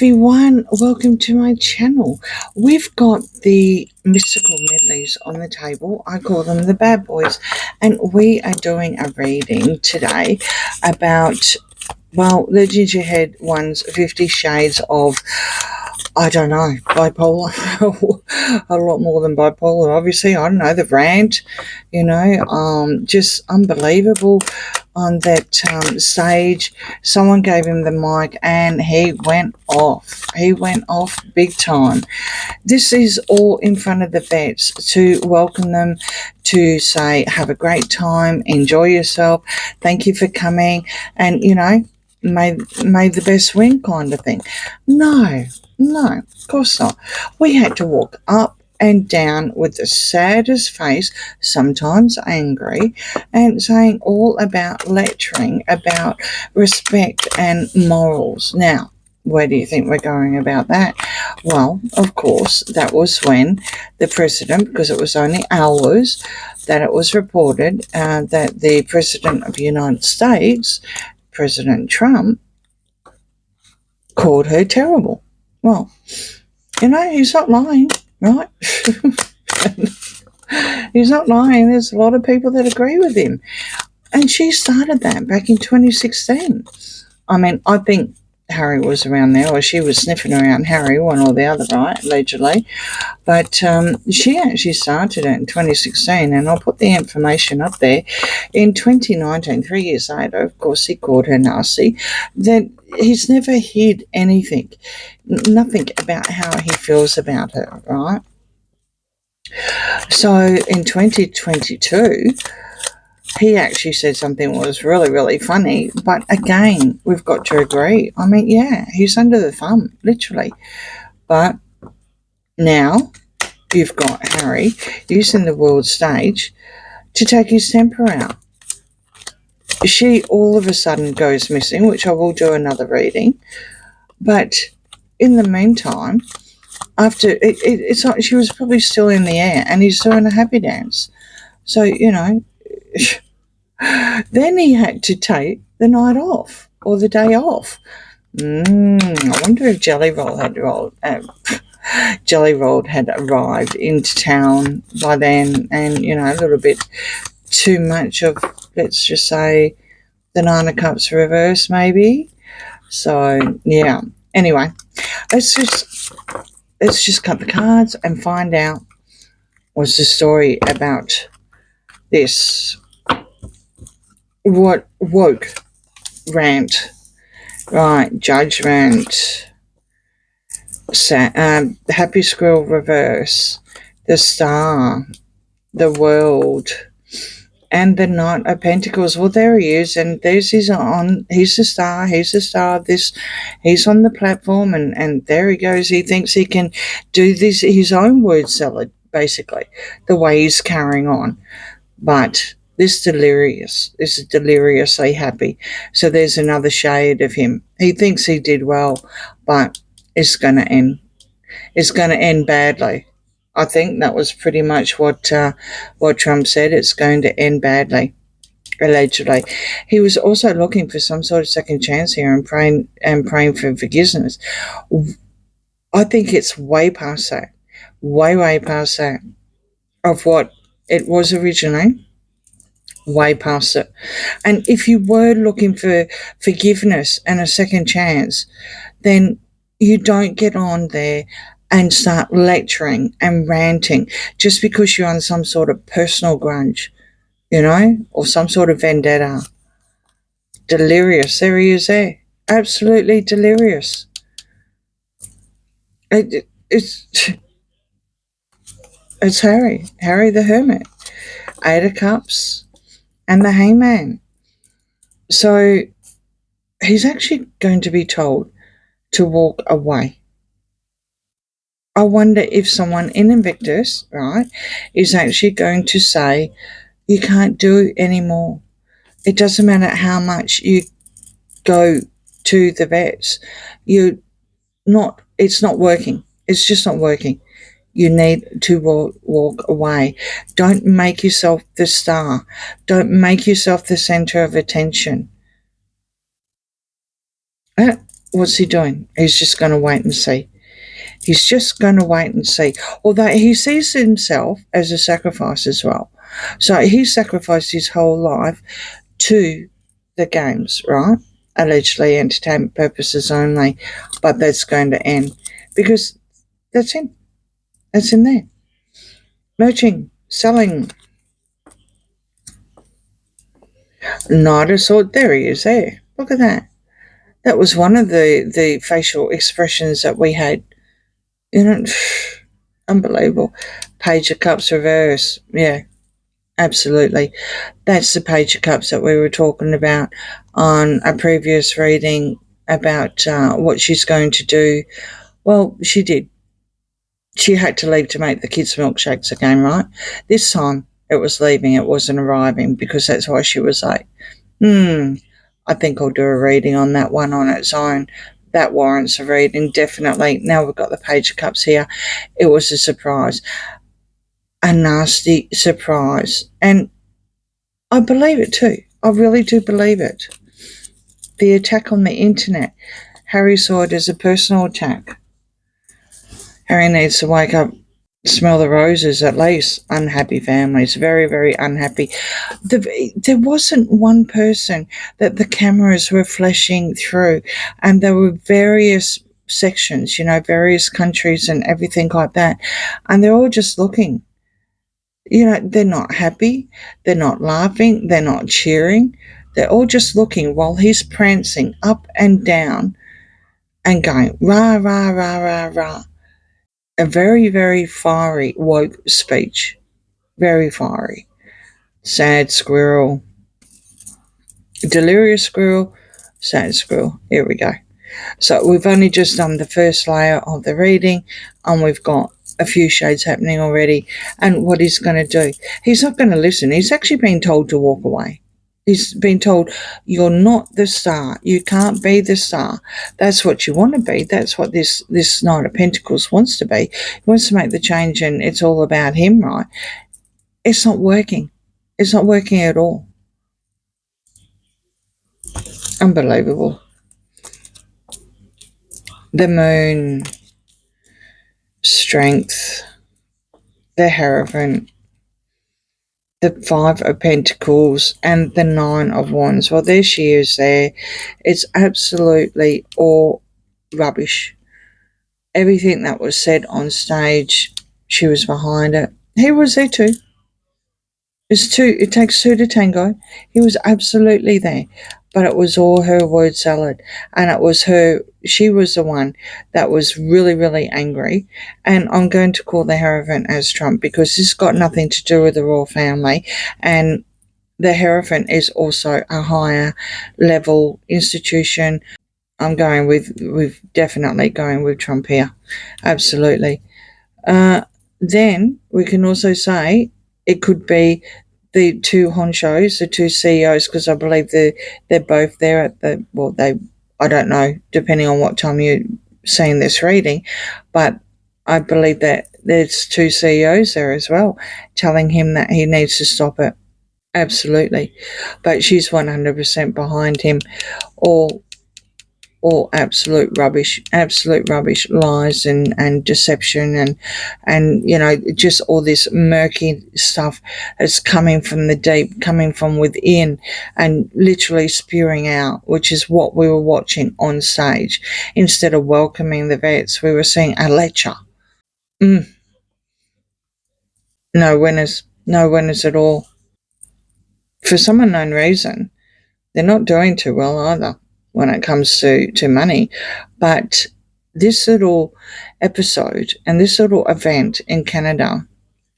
everyone, welcome to my channel. We've got the mystical medleys on the table. I call them the bad boys, and we are doing a reading today about, well, the gingerhead one's 50 shades of, I don't know, bipolar. A lot more than bipolar, obviously. I don't know, the rant, just unbelievable. On that stage, someone gave him the mic and he went off. He went off big time. This is all in front of the vets to welcome them, to say, have a great time, enjoy yourself, thank you for coming, and, may the best win kind of thing. No, of course not. We had to walk up and down with the saddest face, sometimes angry, and saying all about lecturing, about respect and morals. Now, where do you think we're going about that? Well, of course, that was when the president, because it was only hours that it was reported that the president of the United States, President Trump, called her terrible. Well, he's not lying. Right? He's not lying. There's a lot of people that agree with him. And she started that back in 2016. I mean, I think Harry was around there, or she was sniffing around Harry, one or the other, right, allegedly. But she actually started it in 2016, and I'll put the information up there. In 2019, 3 years later, of course, he called her nasty. That he's never hid anything, nothing about how he feels about her, right? So in 2022, he actually said something that was really, really funny. But again, we've got to agree. I mean, yeah, he's under the thumb, literally. But now you've got Harry using the world stage to take his temper out. She all of a sudden goes missing, which I will do another reading. But in the meantime, after it's like she was probably still in the air and he's doing a happy dance. So, then he had to take the night off or the day off. I wonder if Jelly Roll had arrived into town by then, and, a little bit too much of, let's just say, the Nine of Cups reverse, maybe. So, yeah. Anyway, let's just cut the cards and find out what's the story about this. What woke rant, right? Judgment, happy squirrel reverse, the star, the world, and the Knight of Pentacles. Well, there he is, and there's he's the star, he's on the platform, and there he goes. He thinks he can do this, his own word salad, basically, the way he's carrying on. But this is deliriously happy. So there's another shade of him. He thinks he did well, but it's going to end. It's going to end badly. I think that was pretty much what Trump said. It's going to end badly, allegedly. He was also looking for some sort of second chance here and praying for forgiveness. I think it's way past that, way past that of what it was originally. Way past it. And if you were looking for forgiveness and a second chance, then you don't get on there and start lecturing and ranting just because you're on some sort of personal grudge, or some sort of vendetta. Delirious. There he is there. Absolutely delirious. It's Harry the Hermit. 8 of Cups and the Hangman. So he's actually going to be told to walk away. I wonder if someone in Invictus, right, is actually going to say, you can't do it anymore. It doesn't matter how much you go to the vets. It's not working. It's just not working. You need to walk away. Don't make yourself the star. Don't make yourself the center of attention. What's he doing? He's just going to wait and see. He's just going to wait and see. Although he sees himself as a sacrifice as well. So he sacrificed his whole life to the games, right? Allegedly entertainment purposes only, but that's going to end because that's him. That's in there. Merching, selling. Knight of Sword. There he is there. Look at that. That was one of the facial expressions that we had. You know, unbelievable. Page of Cups reverse. Yeah, absolutely. That's the Page of Cups that we were talking about on a previous reading about what she's going to do. Well, she did. She had to leave to make the kids' milkshakes again, right? This time it was leaving, it wasn't arriving because that's why she was late. I think I'll do a reading on that one on its own. That warrants a reading, definitely. Now we've got the Page of Cups here. It was a surprise. A nasty surprise. And I believe it too. I really do believe it. The attack on the internet. Harry saw it as a personal attack. Harry needs to wake up, smell the roses at least. Unhappy families, very, very unhappy. There wasn't one person that the cameras were flashing through, and there were various sections, various countries and everything like that, and they're all just looking. They're not happy, they're not laughing, they're not cheering. They're all just looking while he's prancing up and down and going, rah, rah, rah, rah, rah. A very, very fiery woke speech. Very fiery. Sad squirrel. Delirious squirrel. Sad squirrel. Here we go. So we've only just done the first layer of the reading, and we've got a few shades happening already. And what he's going to do, he's not going to listen. He's actually been told to walk away. He's been told, you're not the star. You can't be the star. That's what you want to be. That's what this Knight of Pentacles wants to be. He wants to make the change, and it's all about him, right? It's not working. It's not working at all. Unbelievable. The Moon. Strength. The Hierophant. The Five of Pentacles and the Nine of Wands. Well, there she is there. It's absolutely all rubbish. Everything that was said on stage, she was behind it. He was there too. It takes two to tango. He was absolutely there. But it was all her word salad. And it was she was the one that was really, really angry. And I'm going to call the Hierophant as Trump because this has got nothing to do with the royal family. And the Hierophant is also a higher level institution. I'm definitely going with Trump here. Absolutely. Then we can also say it could be the two honchos, the two CEOs, because I believe they're both there at I don't know, depending on what time you're seeing this reading, but I believe that there's two CEOs there as well, telling him that he needs to stop it. Absolutely. But she's 100% behind him. All absolute rubbish, lies and deception and just all this murky stuff that's coming from the deep, coming from within and literally spewing out, which is what we were watching on stage. Instead of welcoming the vets, we were seeing a lecture. No winners at all. For some unknown reason, they're not doing too well either when it comes to money. But this little episode and this little event in Canada,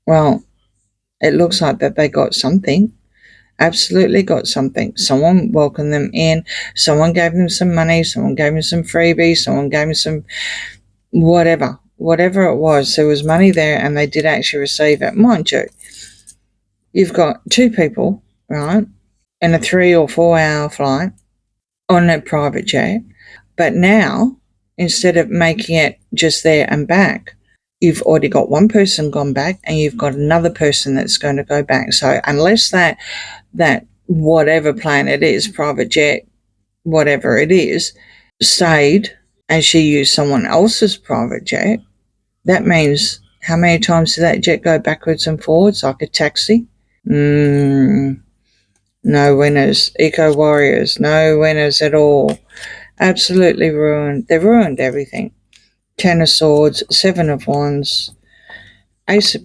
well, it looks like that they got something. Absolutely got something. Someone welcomed them in. Someone gave them some money. Someone gave them some freebies. Someone gave them some whatever it was. There was money there and they did actually receive it. Mind you, you've got two people, right, in a 3 or 4 hour flight on a private jet. But now, instead of making it just there and back, you've already got one person gone back and you've got another person that's going to go back. So unless that whatever plane it is, private jet, whatever it is, stayed and she used someone else's private jet, that means how many times did that jet go backwards and forwards like a taxi? No winners. Eco warriors, no winners at all. Absolutely ruined. They ruined everything. Ten of Swords, Seven of Wands, Eight of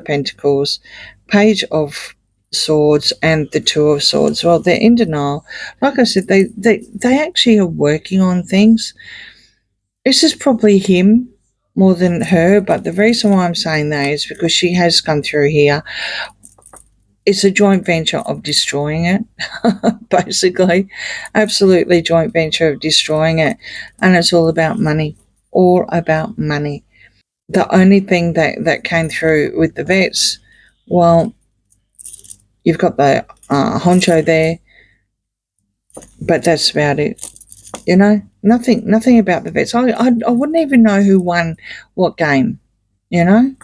Pentacles, Page of Swords, and the Two of Swords. Well, they're in denial. Like I said, they actually are working on things. This is probably him more than her, but the reason why I'm saying that is because she has come through here. It's a joint venture of destroying it, basically. Absolutely joint venture of destroying it. And it's all about money. All about money. The only thing that came through with the vets, well, you've got the honcho there, but that's about it. You know, nothing about the vets. I wouldn't even know who won what game. You know,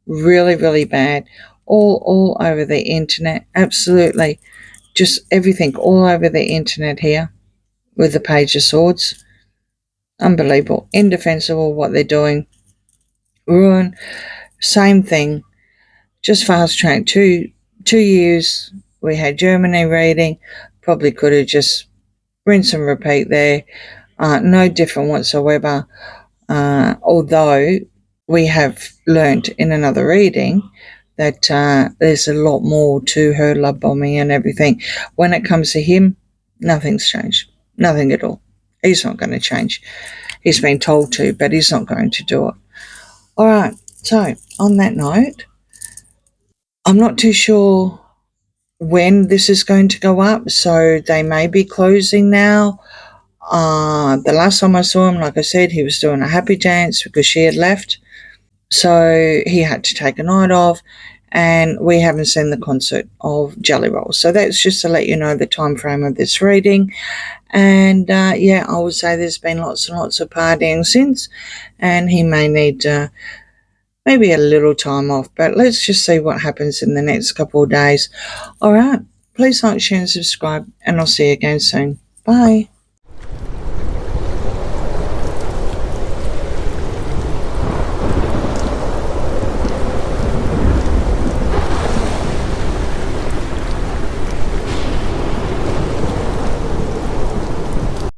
really, really bad. All over the internet. Absolutely, just everything all over the internet here with the Page of Swords. Unbelievable, indefensible what they're doing. Ruin, same thing. Just fast track 2 years. We had Germany reading. Probably could have just rinse and repeat there. No different whatsoever. Although we have learnt in another reading that there's a lot more to her love bombing and everything. When it comes to him, nothing's changed. Nothing at all. He's not going to change. He's been told to, but he's not going to do it. All right. So on that note, I'm not too sure when this is going to go up, so they may be closing now. The last time I saw him, like I said, he was doing a happy dance because she had left. So he had to take a night off, and we haven't seen the concert of Jelly Roll. So that's just to let you know the time frame of this reading. And yeah, I would say there's been lots and lots of partying since, and he may need maybe a little time off. But let's just see what happens in the next couple of days. All right, please like, share, and subscribe, and I'll see you again soon. Bye.